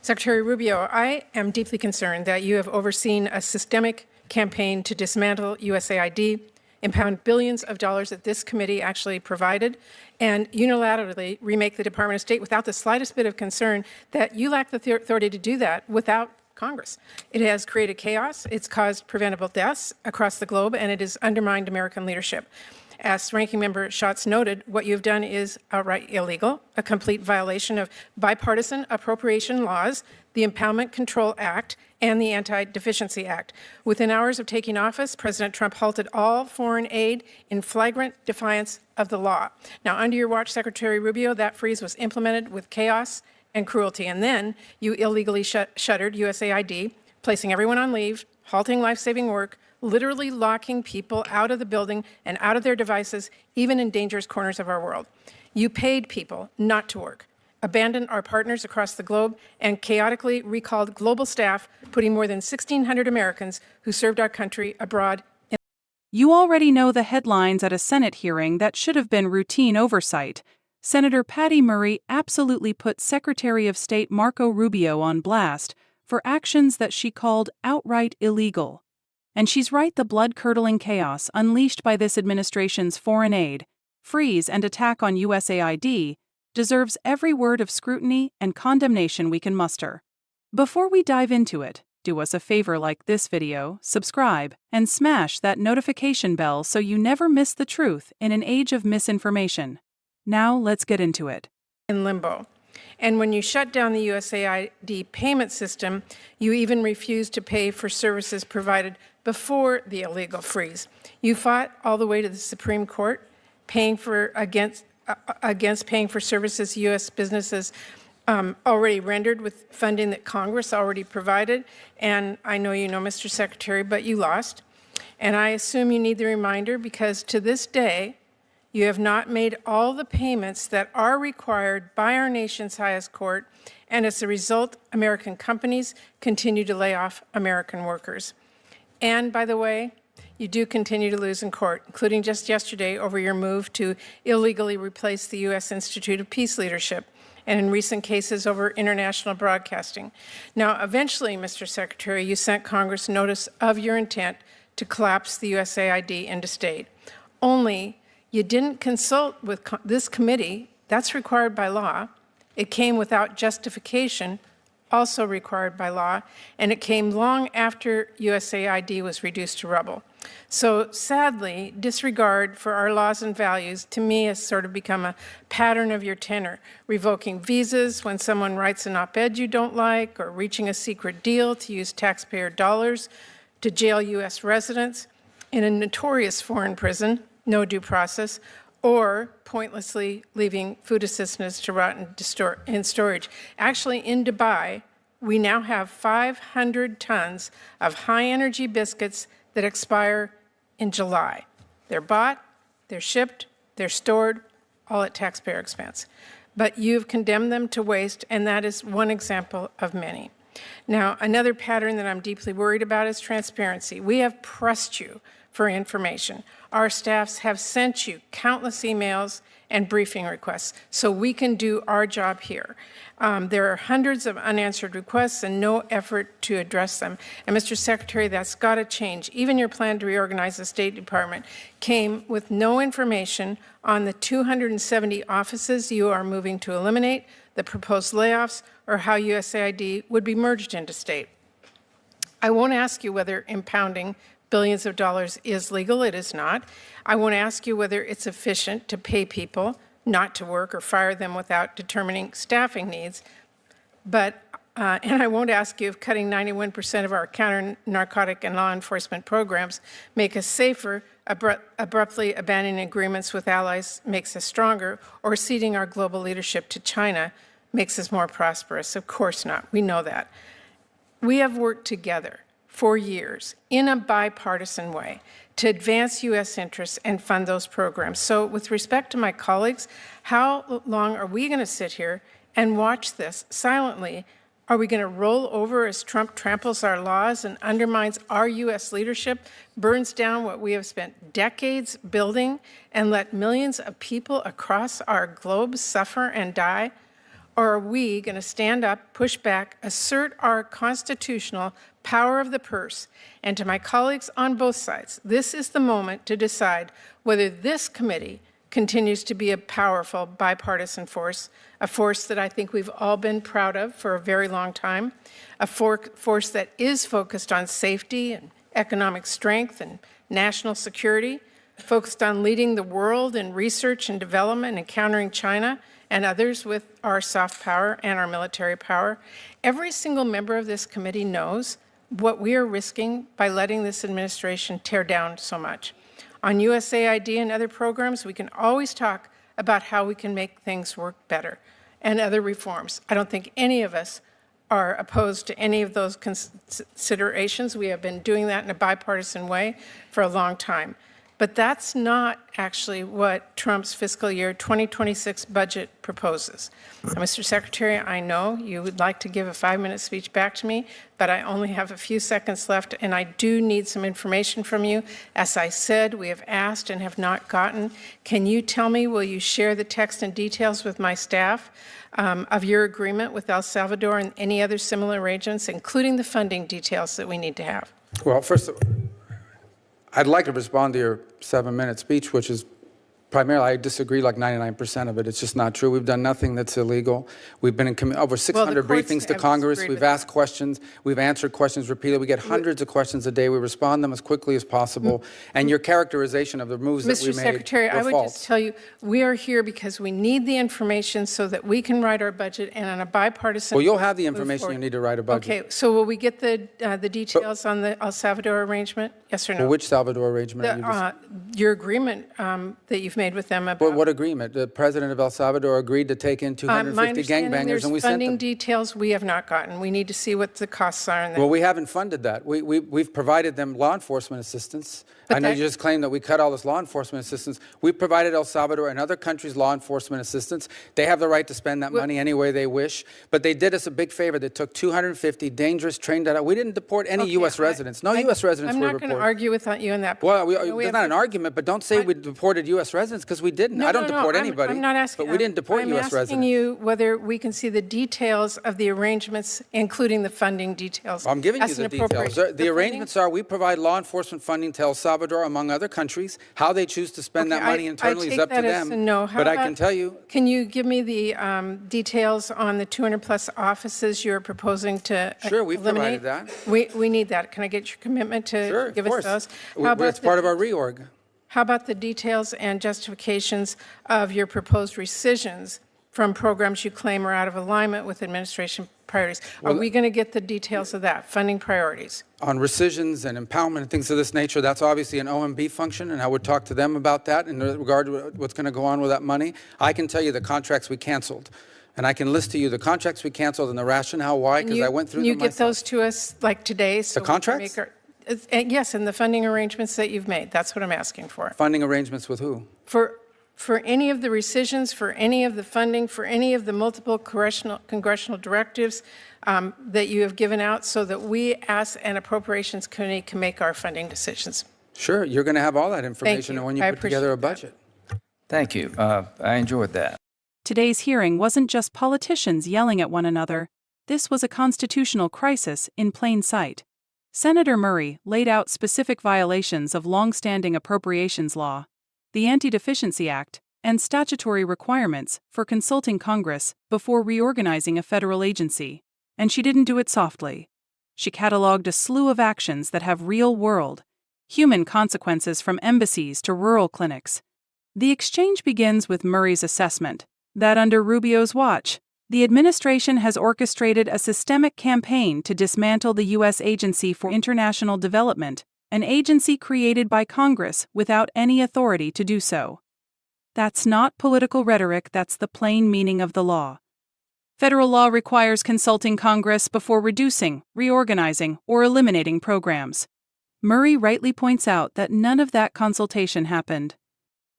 Secretary Rubio, I am deeply concerned that you have overseen a systemic campaign to dismantle USAID, impound billions of dollars that this committee actually provided, and unilaterally remake the Department of State without the slightest bit of concern that you lack the authority to do that without Congress. It has created chaos, it's caused preventable deaths across the globe, and it has undermined American leadership. As Ranking Member Schatz noted, what you've done is outright illegal, a complete violation of bipartisan appropriation laws, the Impoundment Control Act, and the Anti-Deficiency Act. Within hours of taking office, President Trump halted all foreign aid in flagrant defiance of the law. Now, under your watch, Secretary Rubio, that freeze was implemented with chaos and cruelty, and then you illegally shuttered USAID, placing everyone on leave, halting life-saving work, literally locking people out of the building and out of their devices, even in dangerous corners of our world. You paid people not to work, abandoned our partners across the globe, and chaotically recalled global staff, putting more than 1,600 Americans who served our country abroad. You already know the headlines at a Senate hearing that should have been routine oversight. Senator Patty Murray absolutely put Secretary of State Marco Rubio on blast for actions that she called outright illegal. And she's right, the blood-curdling chaos unleashed by this administration's foreign aid, freeze, and attack on USAID deserves every word of scrutiny and condemnation we can muster. Before we dive into it, do us a favor, like this video, subscribe, and smash that notification bell so you never miss the truth in an age of misinformation. Now let's get into it. In limbo. And when you shut down the USAID payment system, you even refused to pay for services provided before the illegal freeze. You fought all the way to the Supreme Court, against paying for services U.S. businesses already rendered with funding that Congress already provided. And I know you know, Mr. Secretary, but you lost. And I assume you need the reminder because to this day, you have not made all the payments that are required by our nation's highest court, and as a result, American companies continue to lay off American workers. And by the way, you do continue to lose in court, including just yesterday over your move to illegally replace the U.S. Institute of Peace Leadership, and in recent cases over international broadcasting. Now, eventually, Mr. Secretary, you sent Congress notice of your intent to collapse the USAID into state. Only you didn't consult with this committee. That's required by law. It came without justification, also required by law, and it came long after USAID was reduced to rubble. So sadly, disregard for our laws and values, to me, has sort of become a pattern of your tenor, revoking visas when someone writes an op-ed you don't like, or reaching a secret deal to use taxpayer dollars to jail U.S. residents in a notorious foreign prison, no due process, or pointlessly leaving food assistance to rot in storage. Actually, in Dubai, we now have 500 tons of high-energy biscuits that expire in July. They're bought, they're shipped, they're stored, all at taxpayer expense. But you've condemned them to waste, and that is one example of many. Now, another pattern that I'm deeply worried about is transparency. We have pressed you for information. Our staffs have sent you countless emails and briefing requests so we can do our job here. There are hundreds of unanswered requests and no effort to address them. And Mr. Secretary, that's got to change. Even your plan to reorganize the State Department came with no information on the 270 offices you are moving to eliminate, the proposed layoffs, or how USAID would be merged into state. I won't ask you whether impounding billions of dollars is legal. It is not. I won't ask you whether it's efficient to pay people not to work or fire them without determining staffing needs. But, and I won't ask you if cutting 91% of our counter-narcotic and law enforcement programs make us safer, abruptly abandoning agreements with allies makes us stronger, or ceding our global leadership to China makes us more prosperous. Of course not. We know that. We have worked together for years in a bipartisan way to advance U.S. interests and fund those programs. So with respect to my colleagues, how long are we going to sit here and watch this silently? Are we going to roll over as Trump tramples our laws and undermines our U.S. leadership, burns down what we have spent decades building, and let millions of people across our globe suffer and die? Or are we going to stand up, push back, assert our constitutional power of the purse? And to my colleagues on both sides, this is the moment to decide whether this committee continues to be a powerful bipartisan force, a force that I think we've all been proud of for a very long time, a force that is focused on safety and economic strength and national security, focused on leading the world in research and development and countering China and others with our soft power and our military power. Every single member of this committee knows what we are risking by letting this administration tear down so much. On USAID and other programs, we can always talk about how we can make things work better and other reforms. I don't think any of us are opposed to any of those considerations. We have been doing that in a bipartisan way for a long time. But that's not actually what Trump's fiscal year 2026 budget proposes. Now, Mr. Secretary, I know you would like to give a 5-minute speech back to me, but I only have a few seconds left, and I do need some information from you. As I said, we have asked and have not gotten. Can you tell me, will you share the text and details with my staff of your agreement with El Salvador and any other similar arrangements, including the funding details that we need to have? Well, first, I'd like to respond to your 7-minute speech, which is primarily, I disagree like 99% of it. It's just not true. We've done nothing that's illegal. We've been in over 600 briefings to Congress. We've asked questions. We've answered questions repeatedly. We get hundreds of questions a day. We respond them as quickly as possible. And your characterization of the moves that we made Mr. Secretary, I would just tell you, we are here because we need the information so that we can write our budget and on a bipartisan. Well, you'll have the information you need to write a budget. Okay, so will we get the details on the El Salvador arrangement? Yes or no? Well, which Salvador arrangement? Your agreement that you've made with them about. But what agreement? The president of El Salvador agreed to take in 250 gangbangers, and we sent them. Funding details we have not gotten. We need to see what the costs are. Well, we haven't funded that. We've provided them law enforcement assistance. I know you just claimed that we cut all this law enforcement assistance. We've provided El Salvador and other countries law enforcement assistance. They have the right to spend that money any way they wish. But they did us a big favor. They took 250 dangerous, trained out. We didn't deport any U.S. residents. No U.S. residents were reported. I'm not going to argue with you on that. Well, it's not an argument, but don't say we deported U.S. residents, because we didn't. I don't deport anybody. I'm not asking. But we didn't deport U.S. residents. I'm asking you whether we can see the details of the arrangements, including the funding details. I'm giving you the details. The arrangements are we provide law enforcement funding to El Salvador, among other countries. How they choose to spend that money internally is up to them. But I can tell you. Can you give me the details on the 200-plus offices you're proposing to eliminate? Sure, we've provided that. We need that. Can I get your commitment to give us those? It's part of our reorg. How about the details and justifications of your proposed rescissions from programs you claim are out of alignment with administration priorities? Are we going to get the details of that, funding priorities? On rescissions and impoundment and things of this nature, that's obviously an OMB function, and I would talk to them about that in regard to what's going to go on with that money. I can tell you the contracts we canceled. And I can list to you the contracts we canceled and the rationale why, because I went through them myself. Can you get those to us like today? So the contracts? Yes, and the funding arrangements that you've made. That's what I'm asking for. Funding arrangements with who? For any of the rescissions, for any of the funding, for any of the multiple congressional directives that you have given out, so that we, as an appropriations committee, can make our funding decisions. Sure, you're going to have all that information when you put together a budget. Thank you. I enjoyed that. Today's hearing wasn't just politicians yelling at one another. This was a constitutional crisis in plain sight. Senator Murray laid out specific violations of long-standing appropriations law, the Anti-Deficiency Act, and statutory requirements for consulting Congress before reorganizing a federal agency. And she didn't do it softly. She cataloged a slew of actions that have real-world, human consequences, from embassies to rural clinics. The exchange begins with Murray's assessment that under Rubio's watch, the administration has orchestrated a systemic campaign to dismantle the U.S. Agency for International Development, an agency created by Congress without any authority to do so. That's not political rhetoric, that's the plain meaning of the law. Federal law requires consulting Congress before reducing, reorganizing, or eliminating programs. Murray rightly points out that none of that consultation happened.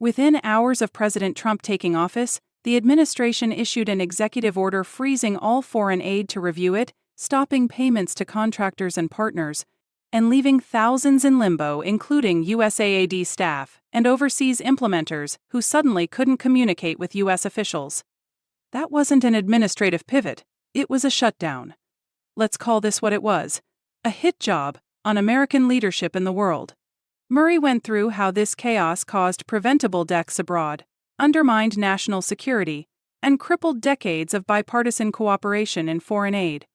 Within hours of President Trump taking office, the administration issued an executive order freezing all foreign aid to review it, stopping payments to contractors and partners, and leaving thousands in limbo, including USAID staff and overseas implementers who suddenly couldn't communicate with U.S. officials. That wasn't an administrative pivot, it was a shutdown. Let's call this what it was: a hit job on American leadership in the world. Murray went through how this chaos caused preventable deaths abroad, undermined national security, and crippled decades of bipartisan cooperation in foreign aid.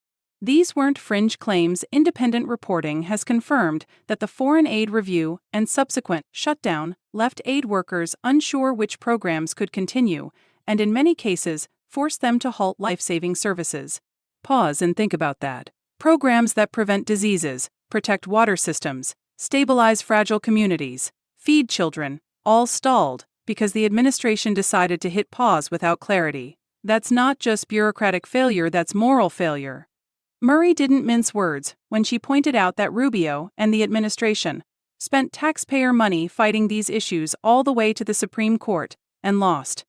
These weren't fringe claims. Independent reporting has confirmed that the Foreign Aid Review and subsequent shutdown left aid workers unsure which programs could continue, and in many cases, forced them to halt life-saving services. Pause and think about that. Programs that prevent diseases, protect water systems, stabilize fragile communities, feed children, all stalled because the administration decided to hit pause without clarity. That's not just bureaucratic failure, that's moral failure. Murray didn't mince words when she pointed out that Rubio and the administration spent taxpayer money fighting these issues all the way to the Supreme Court and lost,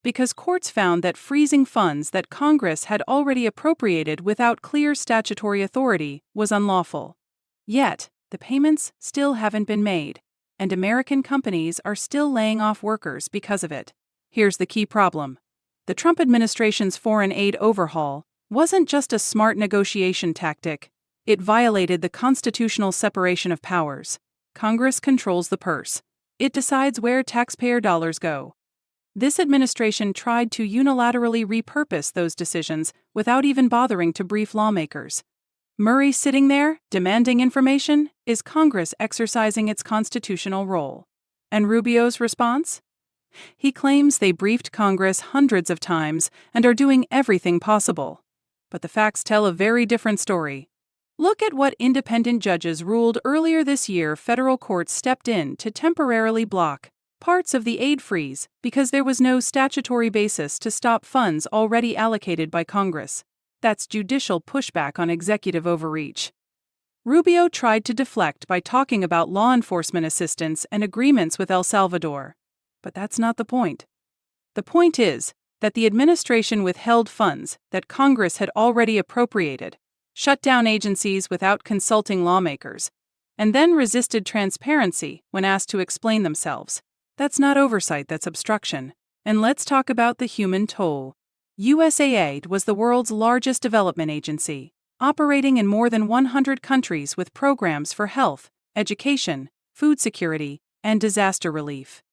because courts found that freezing funds that Congress had already appropriated without clear statutory authority was unlawful. Yet, the payments still haven't been made, and American companies are still laying off workers because of it. Here's the key problem. The Trump administration's foreign aid overhaul wasn't just a smart negotiation tactic. It violated the constitutional separation of powers. Congress controls the purse. It decides where taxpayer dollars go. This administration tried to unilaterally repurpose those decisions without even bothering to brief lawmakers. Murray sitting there, demanding information, is Congress exercising its constitutional role. And Rubio's response? He claims they briefed Congress hundreds of times and are doing everything possible. But the facts tell a very different story. Look at what independent judges ruled earlier this year. Federal courts stepped in to temporarily block parts of the aid freeze because there was no statutory basis to stop funds already allocated by Congress. That's judicial pushback on executive overreach. Rubio tried to deflect by talking about law enforcement assistance and agreements with El Salvador. But that's not the point. The point is that the administration withheld funds that Congress had already appropriated, shut down agencies without consulting lawmakers, and then resisted transparency when asked to explain themselves. That's not oversight, that's obstruction. And let's talk about the human toll. USAID was the world's largest development agency, operating in more than 100 countries with programs for health, education, food security, and disaster relief.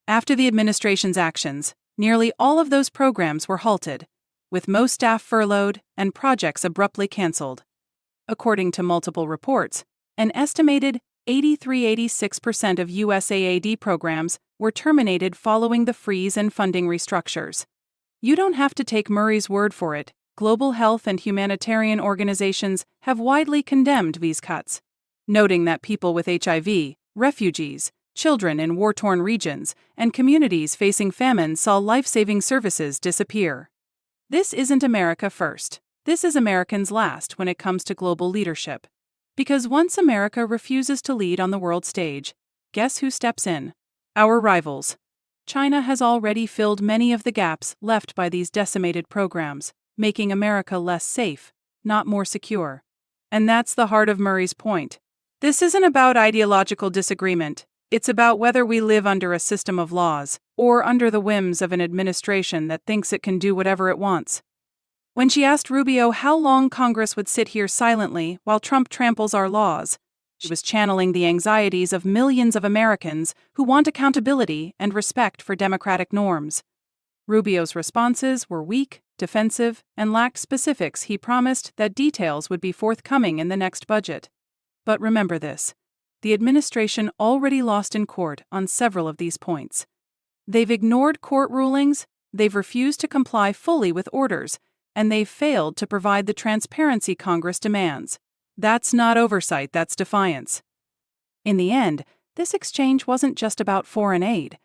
After the administration's actions, nearly all of those programs were halted, with most staff furloughed and projects abruptly canceled. According to multiple reports, an estimated 83–86% of USAID programs were terminated following the freeze and funding restructures. You don't have to take Murray's word for it. Global health and humanitarian organizations have widely condemned these cuts, noting that people with HIV, refugees, children in war-torn regions, and communities facing famine saw life-saving services disappear. This isn't America first. This is Americans last when it comes to global leadership. Because once America refuses to lead on the world stage, guess who steps in? Our rivals. China has already filled many of the gaps left by these decimated programs, making America less safe, not more secure. And that's the heart of Murray's point. This isn't about ideological disagreement. It's about whether we live under a system of laws or under the whims of an administration that thinks it can do whatever it wants. When she asked Rubio how long Congress would sit here silently while Trump tramples our laws, she was channeling the anxieties of millions of Americans who want accountability and respect for democratic norms. Rubio's responses were weak, defensive, and lacked specifics. He promised that details would be forthcoming in the next budget. But remember this: the administration already lost in court on several of these points. They've ignored court rulings, they've refused to comply fully with orders, and they've failed to provide the transparency Congress demands. That's not oversight, that's defiance. In the end, this exchange wasn't just about foreign aid.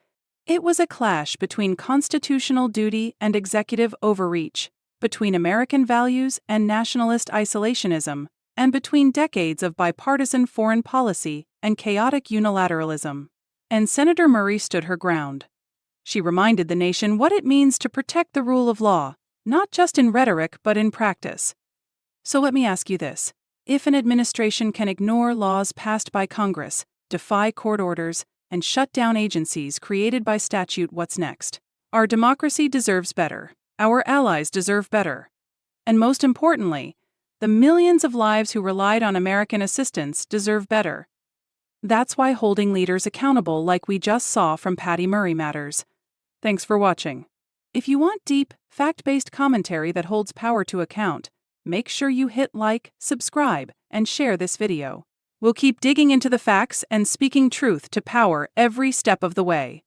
It was a clash between constitutional duty and executive overreach, between American values and nationalist isolationism, and between decades of bipartisan foreign policy and chaotic unilateralism. And Senator Murray stood her ground. She reminded the nation what it means to protect the rule of law, not just in rhetoric but in practice. So let me ask you this. If an administration can ignore laws passed by Congress, defy court orders, and shut down agencies created by statute, what's next? Our democracy deserves better. Our allies deserve better. And most importantly, the millions of lives who relied on American assistance deserve better. That's why holding leaders accountable like we just saw from Patty Murray matters. Thanks for watching. If you want deep, fact-based commentary that holds power to account, make sure you hit like, subscribe, and share this video. We'll keep digging into the facts and speaking truth to power every step of the way.